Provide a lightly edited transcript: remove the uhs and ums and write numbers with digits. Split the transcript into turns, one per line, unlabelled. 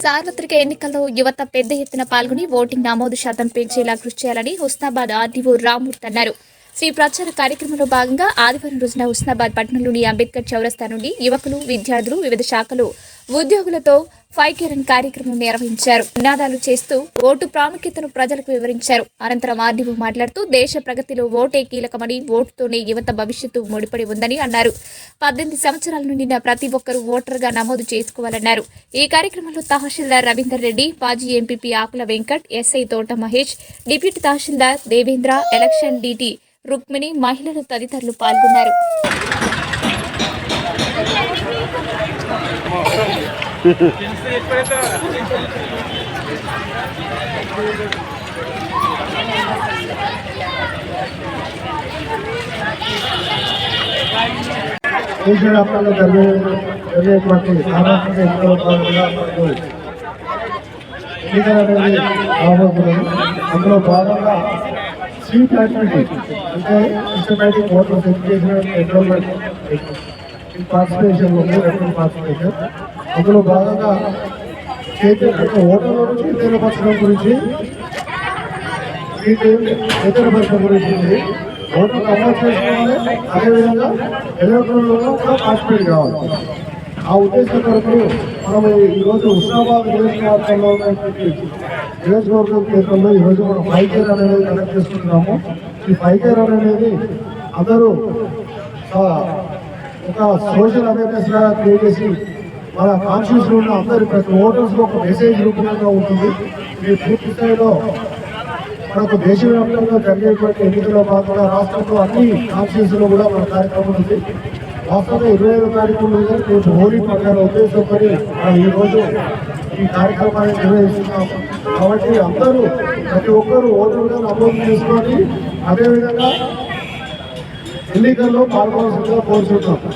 సార్వత్రిక ఎన్నికల్లో యువత పెద్ద ఎత్తున పాల్గొని ఓటింగ్ నమోదు శాతం పెంచేలా కృషి చేయాలని హుస్నాబాద్ ఆర్డీఓ రామ్మూర్తి అన్నారు. ఈ ప్రచార కార్యక్రమంలో భాగంగా ఆదివారం రోజున హుస్నాబాద్ పట్టణంలోని అంబేద్కర్ చౌరస్తా నుండి యువకులు, విద్యార్థులు, వివిధ శాఖలు ఉద్యోగులతో ఫైకేరన్ కార్యక్రమం నిర్వహించారు. నినాదాలు చేస్తూ ఓటు ప్రాముఖ్యతను ప్రజలకు వివరించారు. అనంతరం ఆర్డీఓ మాట్లాడుతూ దేశ ప్రగతిలో ఓటే కీలకమని, ఓటుతోనే యువత భవిష్యత్తు ముడిపడి ఉందని అన్నారు. 18 సంవత్సరాల నుండి ప్రతి ఒక్కరూ ఓటర్గా నమోదు చేసుకోవాలన్నారు. ఈ కార్యక్రమంలో తహసీల్దార్ రవీందర్ రెడ్డి, మాజీ ఎంపీపీ ఆకుల Venkat, SI Thota Mahesh, deputy tahsildar Devendra, election DT Rukmini, మహిళలు తదితరులు పాల్గొన్నారు.
అందులో భాగంగా సీట్ యాక్టివిటీ అంటే systematic voter verification enrolment participation participation అందులో భాగంగా ఓటర్లను చైతన్యపరచడం గురించి చైతన్యపరచడం గురించి ఓటర్ నమోదు చేసుకోవాలి. అదేవిధంగా ఎలక్ట్రల్లో కూడా పార్టిసిపేట్ కావాలి. ఆ ఉద్దేశం కొరకు మనం ఈరోజు హుస్నాబాద్ నియోజకవర్గంలో ఉన్నటువంటి నియోజకవర్గం కేంద్రంలో ఈరోజు మనం ఫైకేర్ అనేది కనెక్ట్ చేసుకుంటున్నాము. ఈ ఫైకేర్ అనేది అందరూ ఒక సోషల్ అవేర్నెస్ గా క్రియేట్ చేసి మన కాన్షియస్ లో ఉన్న అందరి ప్రతి ఓటర్స్ ఒక మెసేజ్ రూపంగా ఉంటుంది. ఈ పూర్తి స్థాయిలో మనకు దేశవ్యాప్తంగా జరిగేటువంటి ఎన్నికల్లో భాగంగా రాష్ట్రంలో అన్ని కాన్షియస్ లో కూడా మన కార్యక్రమం ఉంది. వాస్తవంగా 25వ తారీఖు రేపు హోలీ పండుగ ఉద్దేశంతో మనం ఈరోజు ఈ కార్యక్రమాన్ని నిర్వహిస్తున్నాము. కాబట్టి అందరూ ప్రతి ఒక్కరూ ఓటర్గా నమోదు చేసుకొని అదేవిధంగా ఎన్నికల్లో పాల్గొనాల్సిందిగా కోరుతున్నాం.